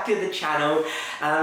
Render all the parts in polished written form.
to the channel.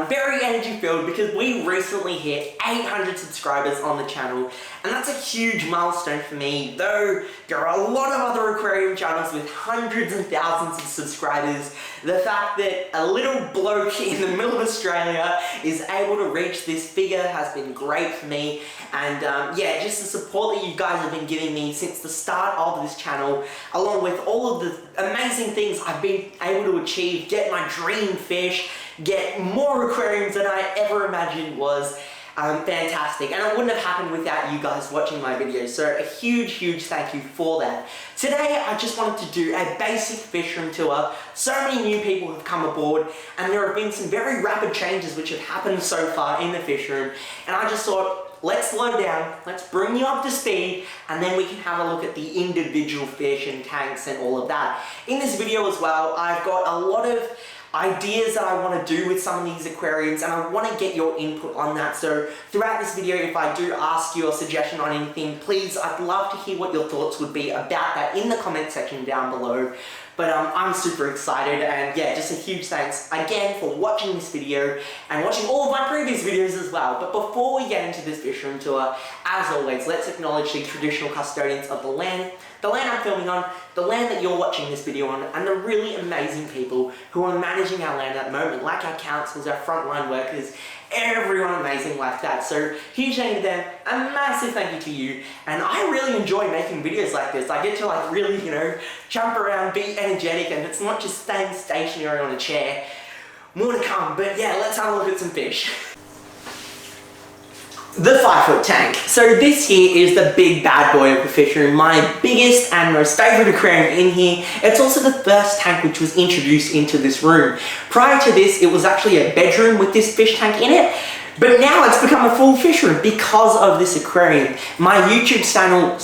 Very energy filled because we recently hit 800 subscribers on the channel, and that's a huge milestone for me, though there are a lot of other aquarium channels with hundreds and thousands of subscribers. The fact that a little bloke in the middle of Australia is able to reach this figure has been great for me, and yeah, just the support that you guys have been giving me since the start of this channel, along with all of the amazing things I've been able to achieve, get my dream fish, get more aquariums than I ever imagined was fantastic, and it wouldn't have happened without you guys watching my videos, so a huge thank you for that. Today I just wanted to do a basic fish room tour. So many new people have come aboard, and there have been some very rapid changes which have happened so far in the fish room, and I just thought, let's slow down, let's bring you up to speed, and then we can have a look at the individual fish and tanks and all of that. In this video as well, I've got a lot of ideas that I want to do with some of these aquariums, and I want to get your input on that. So throughout this video, if I do ask you a suggestion on anything, please, I'd love to hear what your thoughts would be about that in the comment section down below. But I'm super excited, and yeah, just a huge thanks again for watching this video and watching all of my previous videos as well. But before we get into this fish room tour, as always, let's acknowledge the traditional custodians of the land I'm filming on, the land that you're watching this video on, and the really amazing people who are managing our land at the moment, like our councils, our frontline workers, everyone amazing like that. So huge thank you to them, a massive thank you to you, and I really enjoy making videos like this. I get to like really, you know, jump around, be energetic, and it's not just staying stationary on a chair. More to come, but yeah, let's have a look at some fish. The 5-foot tank. So this here is the big bad boy of the fish room, my biggest and most favourite aquarium in here. It's also the first tank which was introduced into this room. Prior to this, it was actually a bedroom with this fish tank in it, but now it's become a full fish room because of this aquarium. My YouTube channel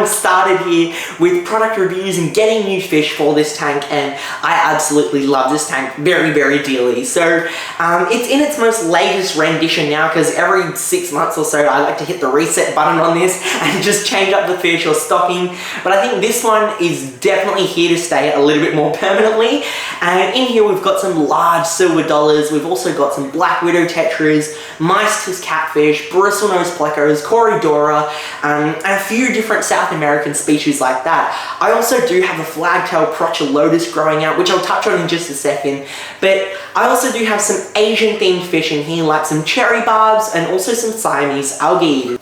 started here with product reviews and getting new fish for this tank, and I absolutely love this tank very dearly. So it's in its most latest rendition now, because every 6 months or so I like to hit the reset button on this and just change up the fish or stocking. But I think this one is definitely here to stay a little bit more permanently. And in here we've got some large silver dollars. We've also got some black widow tetras, Meisters catfish, bristlenose plecos, corridora, and a few different South American species like that. I also do have a flagtail prochilotus growing out, which I'll touch on in just a second, but I also do have some Asian themed fish in here, like some cherry barbs and also some Siamese algae.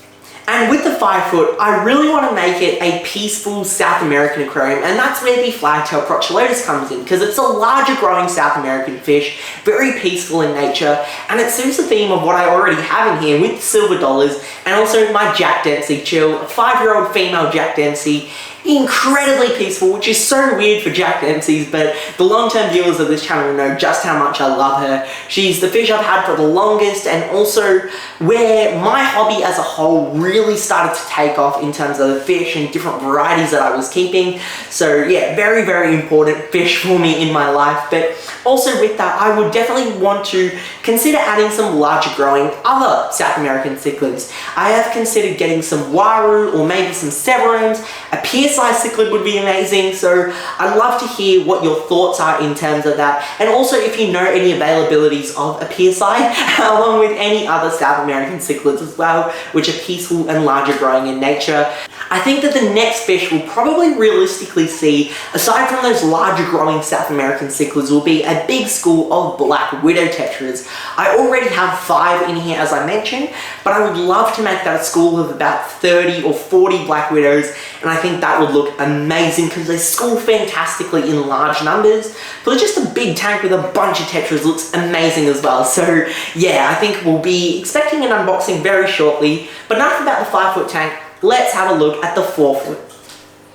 And with the 5-foot, I really want to make it a peaceful South American aquarium, and that's where the flagtail prochilotus comes in, because it's a larger growing South American fish, very peaceful in nature, and it suits the theme of what I already have in here with the silver dollars, and also my Jack Dempsey chill, a 5-year-old female Jack Dempsey. Incredibly peaceful, which is so weird for Jack Dempsey's, but the long-term viewers of this channel know just how much I love her. She's the fish I've had for the longest, and also where my hobby as a whole really started to take off in terms of the fish and different varieties that I was keeping. So yeah, very important fish for me in my life. But also with that, I would definitely want to consider adding some larger growing other South American cichlids. I have considered getting some waru or maybe some severums. A PSI cichlid would be amazing, so I'd love to hear what your thoughts are in terms of that, and also if you know any availabilities of a PSI along with any other South American cichlids as well, which are peaceful and larger growing in nature. I think that the next fish we'll probably realistically see, aside from those larger growing South American cichlids, will be a big school of black widow tetras. I already have 5 in here as I mentioned, but I would love to make that a school of about 30 or 40 black widows, and I think that would look amazing because they school fantastically in large numbers. But just a big tank with a bunch of tetras looks amazing as well. So yeah, I think we'll be expecting an unboxing very shortly. But enough about the 5-foot tank, let's have a look at the 4-foot.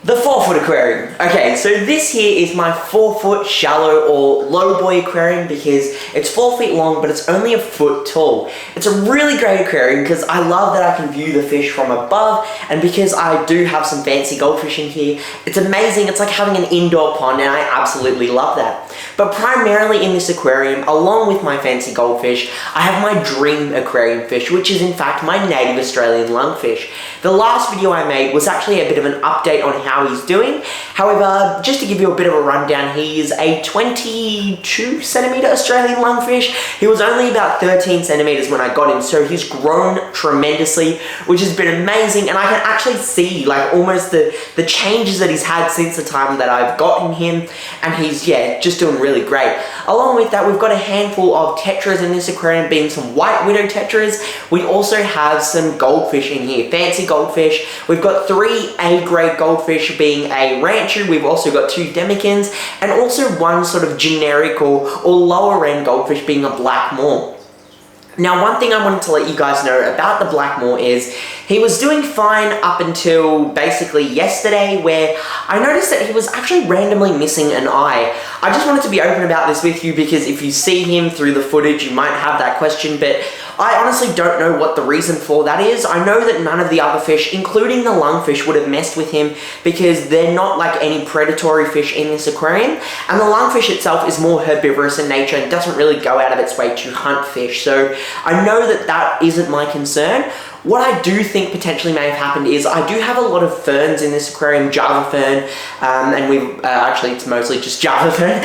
The 4-foot aquarium. Okay, so this here is my 4-foot shallow or low boy aquarium because it's 4 feet long, but it's only a foot tall. It's a really great aquarium because I love that I can view the fish from above, and because I do have some fancy goldfish in here, it's amazing. It's like having an indoor pond, and I absolutely love that. But primarily in this aquarium, along with my fancy goldfish, I have my dream aquarium fish, which is in fact my native Australian lungfish. The last video I made was actually a bit of an update on how he's doing. However, just to give you a bit of a rundown, he is a 22 centimeter Australian lungfish. He was only about 13 centimeters when I got him, so he's grown tremendously, which has been amazing, and I can actually see like almost the changes that he's had since the time that I've gotten him, and he's, yeah, just doing really great. Along with that, we've got a handful of tetras in this aquarium, being some white widow tetras. We also have some goldfish in here, fancy goldfish. We've got 3 A-grade goldfish, being a rancher. We've also got 2 demikins, and also one sort of generic or lower end goldfish, being a black moor. Now, one thing I wanted to let you guys know about the black moor is he was doing fine up until basically yesterday, where I noticed that he was actually randomly missing an eye. I just wanted to be open about this with you because if you see him through the footage, you might have that question, but I honestly don't know what the reason for that is. I know that none of the other fish, including the lungfish, would have messed with him because they're not like any predatory fish in this aquarium, and the lungfish itself is more herbivorous in nature and doesn't really go out of its way to hunt fish, so I know that that isn't my concern. What I do think potentially may have happened is I do have a lot of ferns in this aquarium, Java fern, and we've actually it's mostly just Java fern,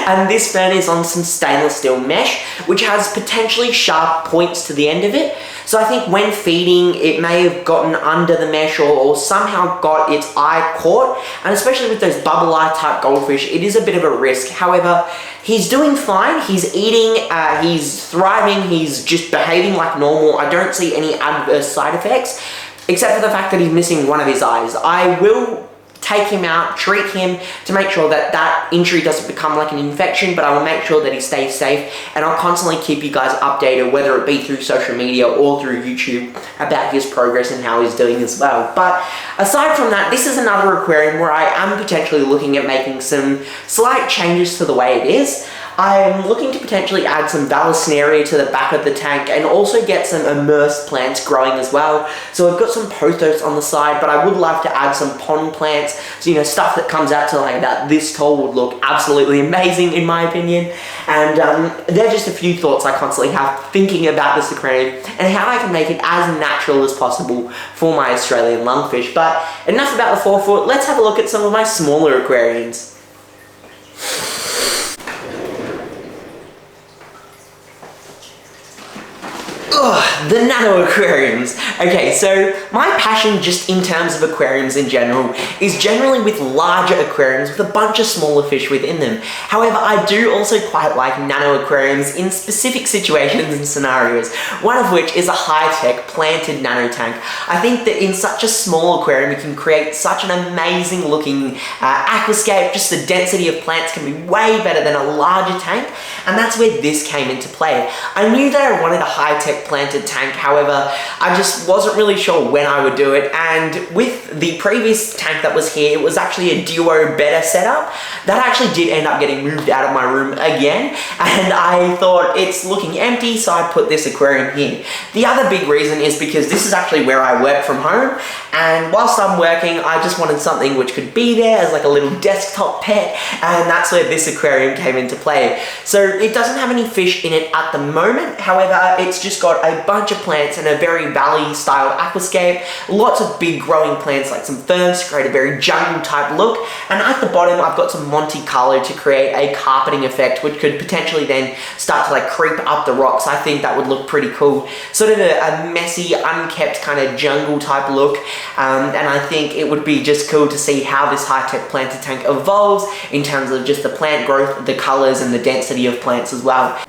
and this fern is on some stainless steel mesh, which has potentially sharp points to the end of it. So I think when feeding, it may have gotten under the mesh or somehow got its eye caught, and especially with those bubble eye type goldfish, it is a bit of a risk. However, he's doing fine, he's eating, he's thriving, he's just behaving like normal. I don't see any adverse side effects, except for the fact that he's missing one of his eyes. I will take him out, treat him to make sure that that injury doesn't become like an infection, but I will make sure that he stays safe, and I'll constantly keep you guys updated, whether it be through social media or through YouTube, about his progress and how he's doing as well. But aside from that, this is another aquarium where I am potentially looking at making some slight changes to the way it is. I'm looking to potentially add some Vallisneria to the back of the tank and also get some immersed plants growing as well. So I've got some pothos on the side, but I would love to add some pond plants. So, you know, stuff that comes out to like about this tall would look absolutely amazing in my opinion. And they're just a few thoughts I constantly have thinking about this aquarium and how I can make it as natural as possible for my Australian lungfish. But enough about the 4 foot, let's have a look at some of my smaller aquariums. The Nano Aquariums. Okay, so my passion just in terms of aquariums in general is generally with larger aquariums with a bunch of smaller fish within them. However, I do also quite like nano aquariums in specific situations and scenarios, one of which is a high-tech planted nano tank. I think that in such a small aquarium you can create such an amazing looking aquascape. Just the density of plants can be way better than a larger tank, and that's where this came into play. I knew that I wanted a high-tech planted tank, however, I just wasn't really sure when I would do it, and with the previous tank that was here, it was actually a duo betta setup. That actually did end up getting moved out of my room again, and I thought it's looking empty, so I put this aquarium here. The other big reason is because this is actually where I work from home, and whilst I'm working, I just wanted something which could be there as like a little desktop pet, and that's where this aquarium came into play. So it doesn't have any fish in it at the moment, however, it's just got a bunch of plants and a very valley style aquascape, lots of big growing plants like some ferns to create a very jungle type look, and at the bottom I've got some Monte Carlo to create a carpeting effect which could potentially then start to like creep up the rocks. I think that would look pretty cool, sort of a messy, unkept kind of jungle type look, and I think it would be just cool to see how this high-tech planted tank evolves in terms of just the plant growth, the colors and the density of plants as well.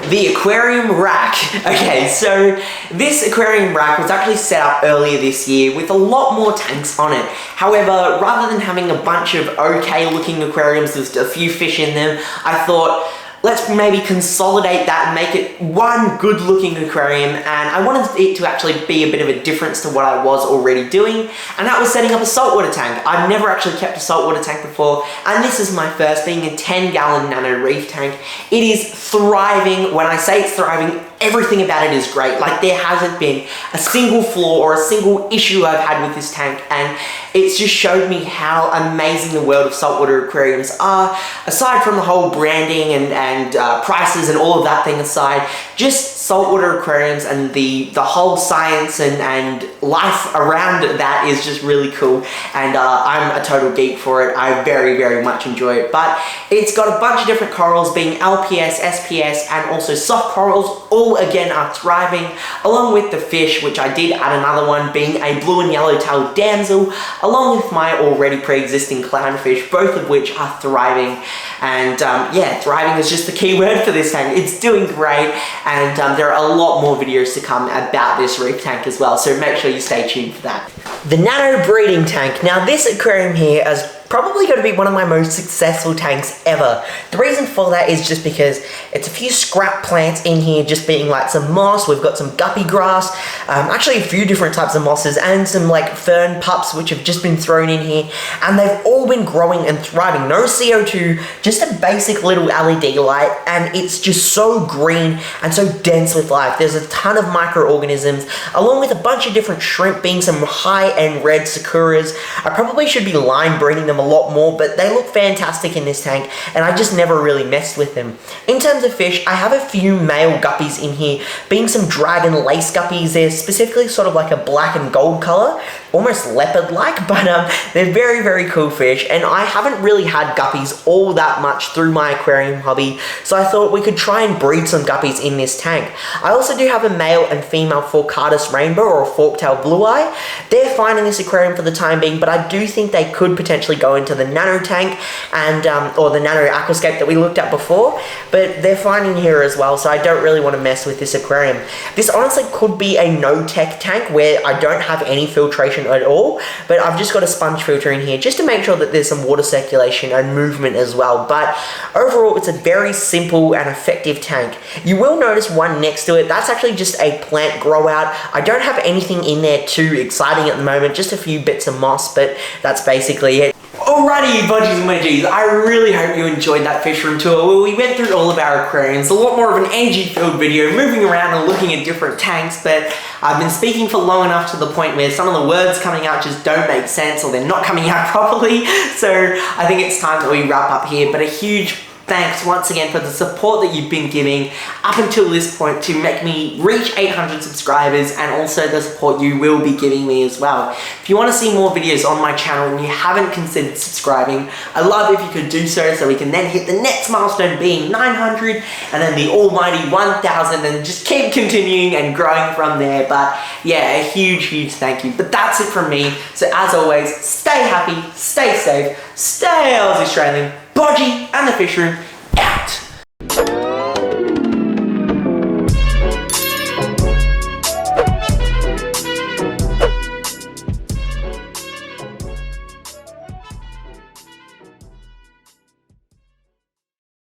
The Aquarium Rack. Okay, so this Aquarium Rack was actually set up earlier this year with a lot more tanks on it. However, rather than having a bunch of okay looking aquariums with a few fish in them, I thought, let's maybe consolidate that and make it one good looking aquarium, and I wanted it to actually be a bit of a difference to what I was already doing, and that was setting up a saltwater tank. I've never actually kept a saltwater tank before, and this is my first, being a 10-gallon nano reef tank. It is thriving. When I say it's thriving, everything about it is great. Like, there hasn't been a single flaw or a single issue I've had with this tank, and it's just showed me how amazing the world of saltwater aquariums are. Aside from the whole branding and prices and all of that thing aside, just saltwater aquariums and the whole science and life around that is just really cool, and I'm a total geek for it. I very, very much enjoy it. But it's got a bunch of different corals, being LPS, SPS, and also soft corals. All again are thriving, along with the fish, which I did add another one, being a blue and yellow-tailed damsel, along with my already pre-existing clownfish, both of which are thriving. And yeah, thriving is just the key word for this tank. It's doing great, and there are a lot more videos to come about this reef tank as well, so make sure you stay tuned for that. The Nano breeding tank. Now, this aquarium here is probably going to be one of my most successful tanks ever. The reason for that is just because it's a few scrap plants in here, just being like some moss. We've got some guppy grass, actually a few different types of mosses, and some like fern pups which have just been thrown in here, and they've all been growing and thriving. No CO2, just a basic little LED light, and it's just so green and so dense with life. There's a ton of microorganisms, along with a bunch of different shrimp, being some high-end red sakuras. I probably should be line breeding them a lot more, but they look fantastic in this tank, and I just never really messed with them. In terms of fish, I have a few male guppies in here, being some dragon lace guppies. They're specifically sort of like a black and gold color, almost leopard-like, but they're very, very cool fish, and I haven't really had guppies all that much through my aquarium hobby, so I thought we could try and breed some guppies in this tank. I also do have a male and female Forcatus rainbow, or a fork-tailed blue eye. They're fine in this aquarium for the time being, but I do think they could potentially go into the nano tank and or the nano aquascape that we looked at before, but they're fine in here as well, so I don't really want to mess with this aquarium. This honestly could be a no-tech tank where I don't have any filtration at all, but I've just got a sponge filter in here just to make sure that there's some water circulation and movement as well. But overall, it's a very simple and effective tank. You will notice one next to it, that's actually just a plant grow out. I don't have anything in there too exciting at the moment, just a few bits of moss, but that's basically it. Alrighty, budgies and wedgies, I really hope you enjoyed that fish room tour where we went through all of our aquariums. A lot more of an energy-filled video, moving around and looking at different tanks, but I've been speaking for long enough to the point where some of the words coming out just don't make sense, or they're not coming out properly, so I think it's time that we wrap up here. But a huge thanks once again for the support that you've been giving up until this point to make me reach 800 subscribers, and also the support you will be giving me as well. If you want to see more videos on my channel and you haven't considered subscribing, I'd love if you could do so we can then hit the next milestone, being 900, and then the almighty 1000, and just keep continuing and growing from there. But yeah, a huge thank you. But that's it from me. So as always, stay happy, stay safe, stay Aussie Australian. Bodgy and the Fish Room out.